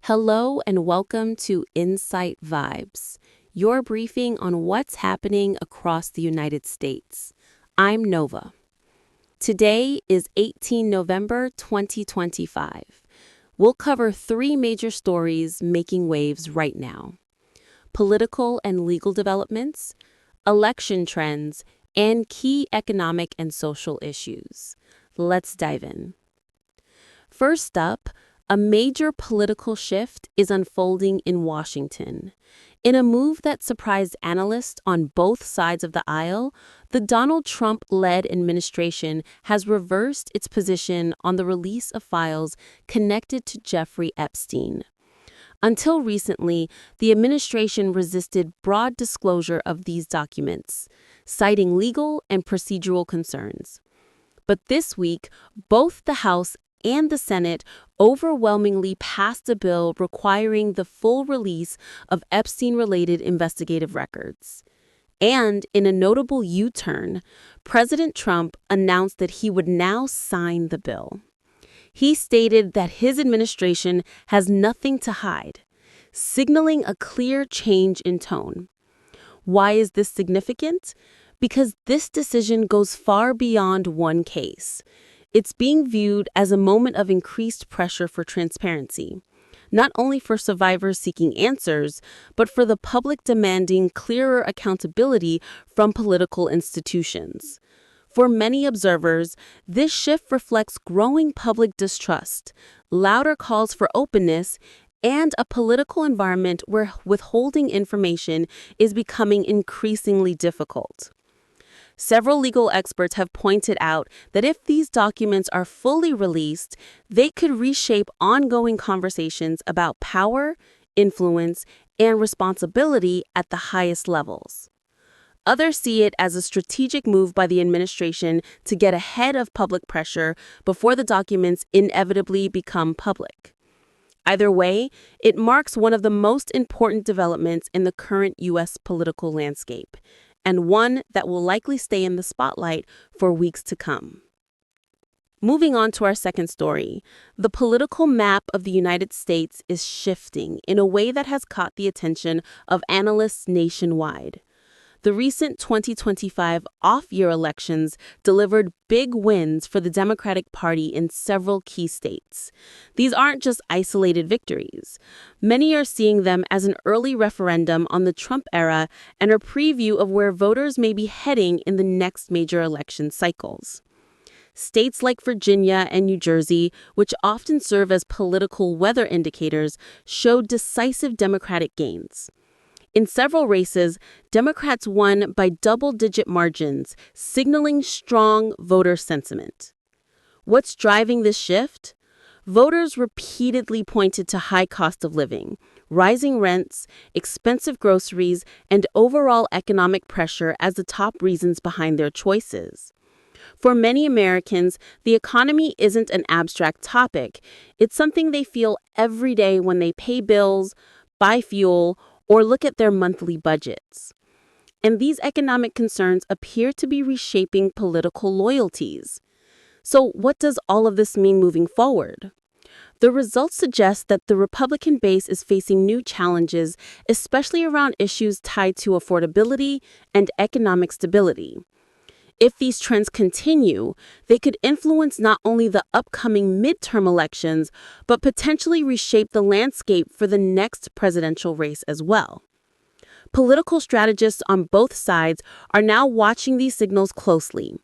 Hello and welcome to Insight Vibes, your briefing on what's happening across the United States. I'm Nova. Today is 18 November 2025. We'll cover three major stories making waves right now: political and legal developments, election trends, and key economic and social issues. Let's dive in. First up, a major political shift is unfolding in Washington. In a move that surprised analysts on both sides of the aisle, the Donald Trump-led administration has reversed its position on the release of files connected to Jeffrey Epstein. Until recently, the administration resisted broad disclosure of these documents, citing legal and procedural concerns. But this week, both the House and the Senate overwhelmingly passed a bill requiring the full release of Epstein-related investigative records. And in a notable U-turn, President Trump announced that he would now sign the bill. He stated that his administration has nothing to hide, signaling a clear change in tone. Why is this significant? Because this decision goes far beyond one case. It's being viewed as a moment of increased pressure for transparency, not only for survivors seeking answers, but for the public demanding clearer accountability from political institutions. For many observers, this shift reflects growing public distrust, louder calls for openness, and a political environment where withholding information is becoming increasingly difficult. Several legal experts have pointed out that if these documents are fully released, they could reshape ongoing conversations about power, influence, and responsibility at the highest levels. Others see it as a strategic move by the administration to get ahead of public pressure before the documents inevitably become public. Either way, it marks one of the most important developments in the current U.S. political landscape, and one that will likely stay in the spotlight for weeks to come. Moving on to our second story, the political map of the United States is shifting in a way that has caught the attention of analysts nationwide. The recent 2025 off-year elections delivered big wins for the Democratic Party in several key states. These aren't just isolated victories. Many are seeing them as an early referendum on the Trump era and a preview of where voters may be heading in the next major election cycles. States like Virginia and New Jersey, which often serve as political weather indicators, showed decisive Democratic gains. In several races, Democrats won by double-digit margins, signaling strong voter sentiment. What's driving this shift? Voters repeatedly pointed to high cost of living, rising rents, expensive groceries, and overall economic pressure as the top reasons behind their choices. For many Americans, the economy isn't an abstract topic. It's something they feel every day when they pay bills, buy fuel, or look at their monthly budgets. And these economic concerns appear to be reshaping political loyalties. So what does all of this mean moving forward? The results suggest that the Republican base is facing new challenges, especially around issues tied to affordability and economic stability. If these trends continue, they could influence not only the upcoming midterm elections, but potentially reshape the landscape for the next presidential race as well. Political strategists on both sides are now watching these signals closely,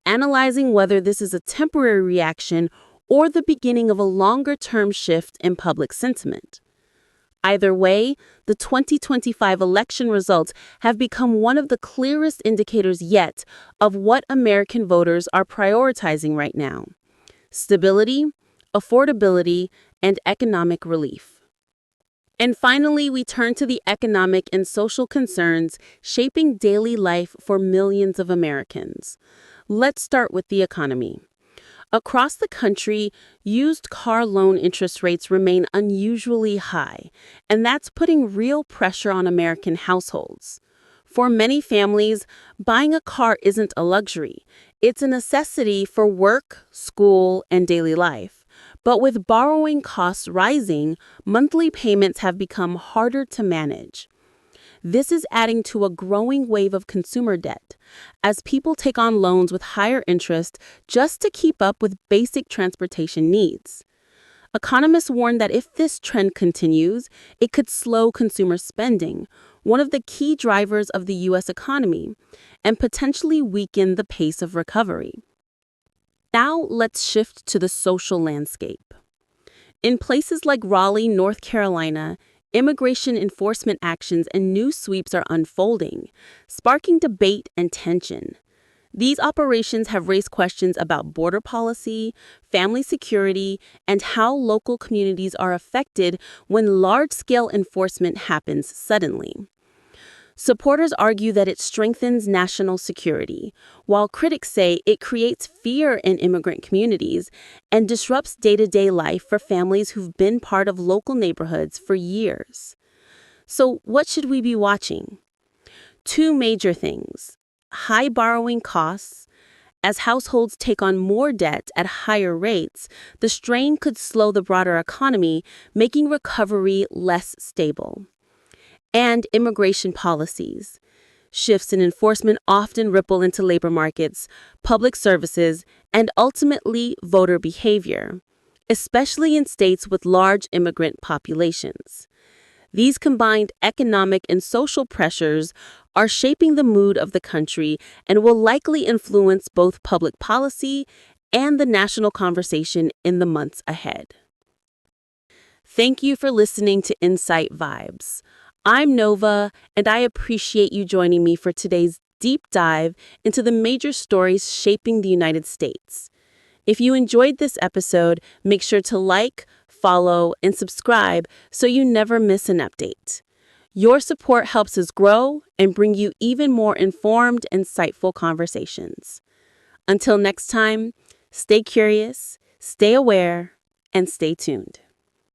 analyzing whether this is a temporary reaction or the beginning of a longer-term shift in public sentiment. Either way, the 2025 election results have become one of the clearest indicators yet of what American voters are prioritizing right now: stability, affordability, and economic relief. And finally, we turn to the economic and social concerns shaping daily life for millions of Americans. Let's start with the economy. Across the country, used car loan interest rates remain unusually high, and that's putting real pressure on American households. For many families, buying a car isn't a luxury. It's a necessity for work, school, and daily life. But with borrowing costs rising, monthly payments have become harder to manage. This is adding to a growing wave of consumer debt, as people take on loans with higher interest just to keep up with basic transportation needs. Economists warn that if this trend continues, it could slow consumer spending, one of the key drivers of the U.S. economy, and potentially weaken the pace of recovery. Now let's shift to the social landscape. In places like Raleigh, North Carolina, immigration enforcement actions and new sweeps are unfolding, sparking debate and tension. These operations have raised questions about border policy, family security, and how local communities are affected when large-scale enforcement happens suddenly. Supporters argue that it strengthens national security, while critics say it creates fear in immigrant communities and disrupts day-to-day life for families who've been part of local neighborhoods for years. So, what should we be watching? Two major things: high borrowing costs. As households take on more debt at higher rates, the strain could slow the broader economy, making recovery less stable. And immigration policies. Shifts in enforcement often ripple into labor markets, public services, and ultimately voter behavior, especially in states with large immigrant populations. These combined economic and social pressures are shaping the mood of the country and will likely influence both public policy and the national conversation in the months ahead. Thank you for listening to Insight Vibes. I'm Nova, and I appreciate you joining me for today's deep dive into the major stories shaping the United States. If you enjoyed this episode, make sure to like, follow, and subscribe so you never miss an update. Your support helps us grow and bring you even more informed, insightful conversations. Until next time, stay curious, stay aware, and stay tuned.